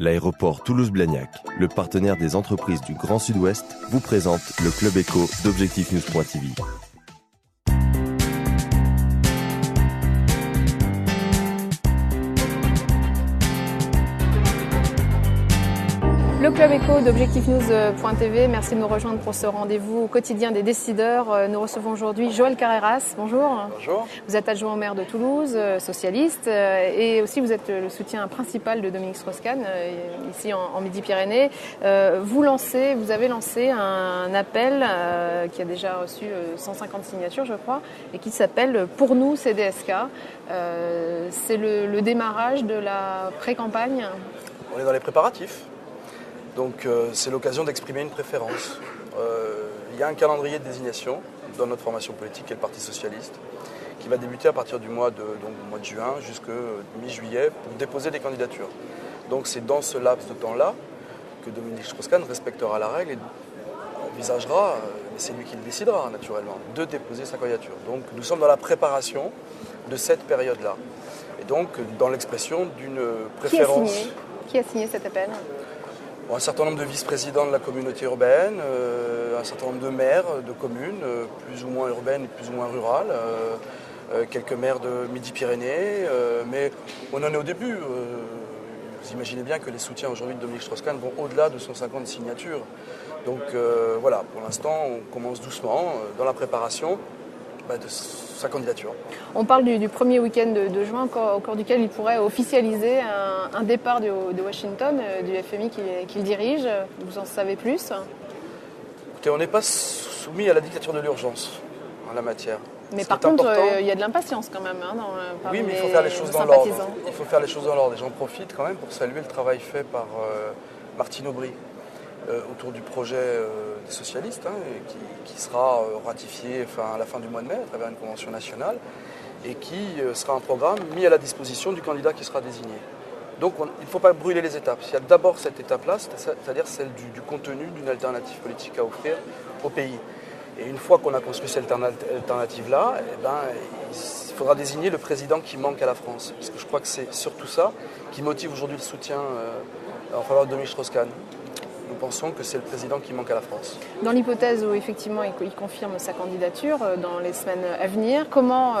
L'aéroport Toulouse-Blagnac, le partenaire des entreprises du Grand Sud-Ouest, vous présente le Club Éco d'Objectif-News.tv. Le Club Éco d'Objectif-News.tv, merci de nous rejoindre pour ce rendez-vous quotidien des décideurs. Nous recevons aujourd'hui Joël Carreras. Bonjour. Bonjour. Vous êtes adjoint au maire de Toulouse, socialiste, et aussi vous êtes le soutien principal de Dominique Strauss-Kahn, ici en Midi-Pyrénées. Vous avez lancé un appel qui a déjà reçu 150 signatures, je crois, et qui s'appelle « Pour nous, CDSK ». C'est le démarrage de la pré-campagne. On est dans les préparatifs. Donc c'est l'occasion d'exprimer une préférence. Il y a un calendrier de désignation dans notre formation politique, qui est le Parti Socialiste, qui va débuter à partir du mois de juin jusqu'à mi-juillet pour déposer des candidatures. Donc c'est dans ce laps de temps-là que Dominique Strauss-Kahn respectera la règle et envisagera, mais c'est lui qui le décidera naturellement, de déposer sa candidature. Donc nous sommes dans la préparation de cette période-là. Et donc dans l'expression d'une préférence... Qui a signé cet appel ? Un certain nombre de vice-présidents de la communauté urbaine, un certain nombre de maires de communes, plus ou moins urbaines et plus ou moins rurales, quelques maires de Midi-Pyrénées, mais on en est au début. Vous imaginez bien que les soutiens aujourd'hui de Dominique Strauss-Kahn vont au-delà de 150 signatures. Donc voilà, pour l'instant, on commence doucement dans la préparation de sa candidature. On parle du premier week-end de juin, au cours duquel il pourrait officialiser un départ de Washington, du FMI qu'il dirige. Vous en savez plus ? Écoutez, on n'est pas soumis à la dictature de l'urgence en la matière. Mais par contre, il y a de l'impatience quand même. Oui, mais il faut faire les choses dans l'ordre. Il faut faire les choses dans l'ordre. Et j'en profite quand même pour saluer le travail fait par Martine Aubry autour du projet des socialistes, qui sera ratifié à la fin du mois de mai à travers une convention nationale et qui sera un programme mis à la disposition du candidat qui sera désigné. Donc il ne faut pas brûler les étapes. Il y a d'abord cette étape-là, c'est-à-dire celle du contenu d'une alternative politique à offrir au pays. Et une fois qu'on a construit cette alternative-là, il faudra désigner le président qui manque à la France. Parce que je crois que c'est surtout ça qui motive aujourd'hui le soutien en faveur de Dominique Strauss-Kahn. Nous pensons que c'est le président qui manque à la France. Dans l'hypothèse où effectivement il confirme sa candidature dans les semaines à venir, comment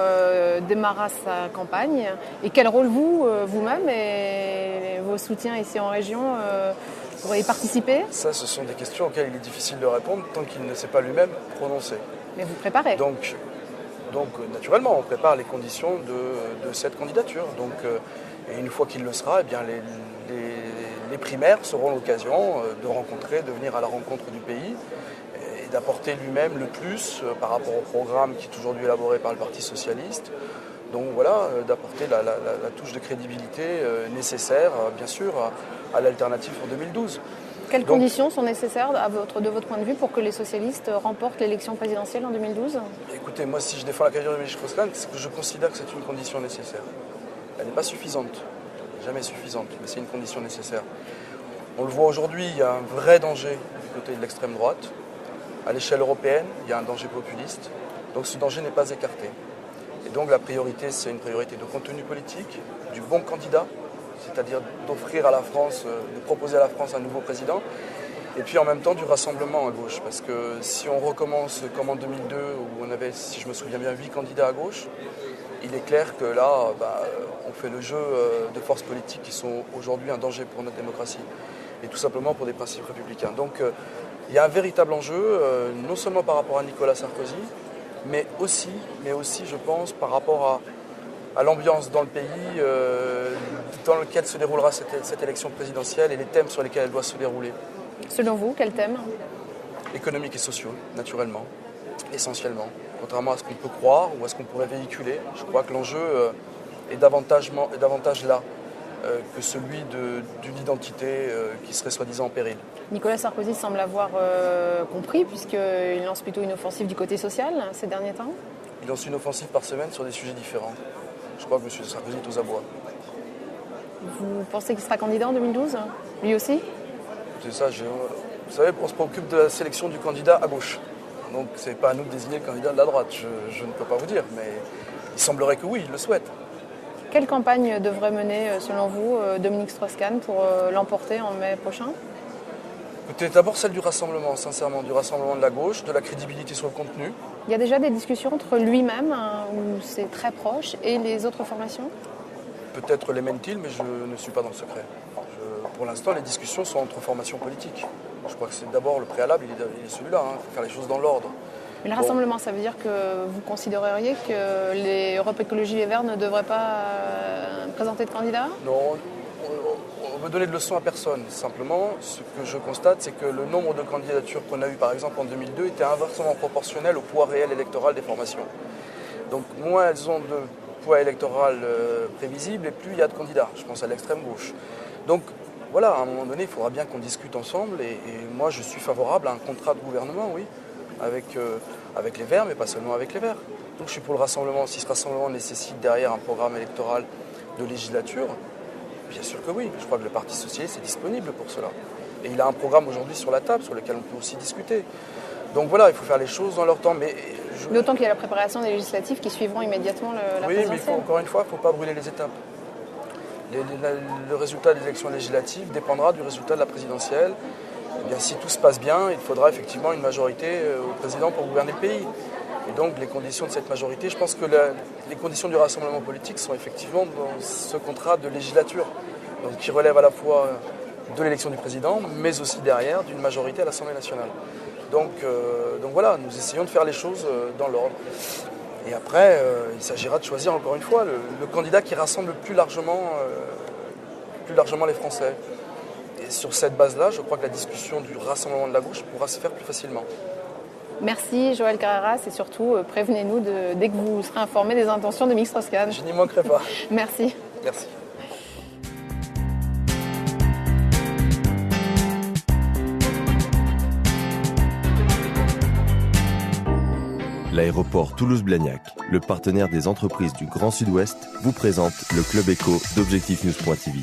démarrera sa campagne et quel rôle vous-même et vos soutiens ici en région pourrez y participer ? Ça, ce sont des questions auxquelles il est difficile de répondre tant qu'il ne s'est pas lui-même prononcé. Mais vous préparez ? Donc naturellement, on prépare les conditions de cette candidature. Et une fois qu'il le sera, les primaires seront l'occasion de venir à la rencontre du pays et d'apporter lui-même le plus par rapport au programme qui est aujourd'hui élaboré par le Parti Socialiste. Donc voilà, d'apporter la touche de crédibilité nécessaire, bien sûr, à l'alternative pour 2012. Quelles conditions sont nécessaires de votre point de vue pour que les socialistes remportent l'élection présidentielle en 2012 ? Écoutez, moi si je défends la candidature de Dominique Strauss-Kahn, c'est que je considère que c'est une condition nécessaire. Elle n'est pas suffisante, jamais suffisante, mais c'est une condition nécessaire. On le voit aujourd'hui, il y a un vrai danger du côté de l'extrême droite. À l'échelle européenne, il y a un danger populiste. Donc ce danger n'est pas écarté. Et donc la priorité, c'est une priorité de contenu politique, du bon candidat, c'est-à-dire d'offrir à la France, de proposer à la France un nouveau président, et puis en même temps du rassemblement à gauche. Parce que si on recommence comme en 2002, où on avait, si je me souviens bien, 8 candidats à gauche, il est clair que là, on fait le jeu de forces politiques qui sont aujourd'hui un danger pour notre démocratie, et tout simplement pour des principes républicains. Donc il y a un véritable enjeu, non seulement par rapport à Nicolas Sarkozy, mais aussi je pense, par rapport à l'ambiance dans le pays dans lequel se déroulera cette élection présidentielle et les thèmes sur lesquels elle doit se dérouler. Selon vous, quels thèmes ? Économiques et sociaux, naturellement, essentiellement. Contrairement à ce qu'on peut croire ou à ce qu'on pourrait véhiculer, je crois que l'enjeu est davantage là que celui d'une identité qui serait soi-disant en péril. Nicolas Sarkozy semble avoir compris, puisqu'il lance plutôt une offensive du côté social ces derniers temps. Il lance une offensive par semaine sur des sujets différents. Je crois que M. Sarkozy est aux abois. Vous pensez qu'il sera candidat en 2012 ? Lui aussi ? C'est ça, vous savez, on se préoccupe de la sélection du candidat à gauche. Donc c'est pas à nous de désigner le candidat de la droite, je ne peux pas vous dire, mais il semblerait que oui, il le souhaite. Quelle campagne devrait mener, selon vous, Dominique Strauss-Kahn pour l'emporter en mai prochain ? Écoutez, d'abord celle du rassemblement, sincèrement, du rassemblement de la gauche, de la crédibilité sur le contenu. Il y a déjà des discussions entre lui-même, où c'est très proche, et les autres formations ? Peut-être les mène-t-il, mais je ne suis pas dans le secret. Pour l'instant, les discussions sont entre formations politiques. Je crois que c'est d'abord le préalable, il est celui-là. Il faut faire les choses dans l'ordre. Mais le rassemblement, ça veut dire que vous considéreriez que les Europe Écologie Les Verts ne devraient pas présenter de candidats ? Non, on ne veut donner de leçons à personne. Simplement, ce que je constate, c'est que le nombre de candidatures qu'on a eues, par exemple, en 2002, était inversement proportionnel au poids réel électoral des formations. Donc, moins elles ont de poids électoral prévisible, et plus il y a de candidats. Je pense à l'extrême gauche. Donc, voilà, à un moment donné, il faudra bien qu'on discute ensemble. Et moi, je suis favorable à un contrat de gouvernement, oui, avec les Verts, mais pas seulement avec les Verts. Donc je suis pour le rassemblement. Si ce rassemblement nécessite derrière un programme électoral de législature, bien sûr que oui. Je crois que le Parti socialiste est disponible pour cela. Et il a un programme aujourd'hui sur la table sur lequel on peut aussi discuter. Donc voilà, il faut faire les choses dans leur temps. D'autant qu'il y a la préparation des législatives qui suivront immédiatement la présidentielle. Oui, mais encore une fois, il ne faut pas brûler les étapes. Le résultat des élections législatives dépendra du résultat de la présidentielle. Eh bien, si tout se passe bien, il faudra effectivement une majorité au président pour gouverner le pays. Et donc les conditions de cette majorité, je pense que les conditions du rassemblement politique sont effectivement dans ce contrat de législature, donc qui relève à la fois de l'élection du président, mais aussi derrière d'une majorité à l'Assemblée nationale. Donc voilà, nous essayons de faire les choses dans l'ordre. Et après, il s'agira de choisir encore une fois le candidat qui rassemble plus largement les Français. Et sur cette base-là, je crois que la discussion du rassemblement de la gauche pourra se faire plus facilement. Merci Joël Carreras et surtout prévenez-nous dès que vous serez informé des intentions de Dominique Strauss-Kahn. Je n'y manquerai pas. Merci. Merci. L'aéroport Toulouse-Blagnac, le partenaire des entreprises du Grand Sud-Ouest, vous présente le Club Éco d'Objectif News.tv.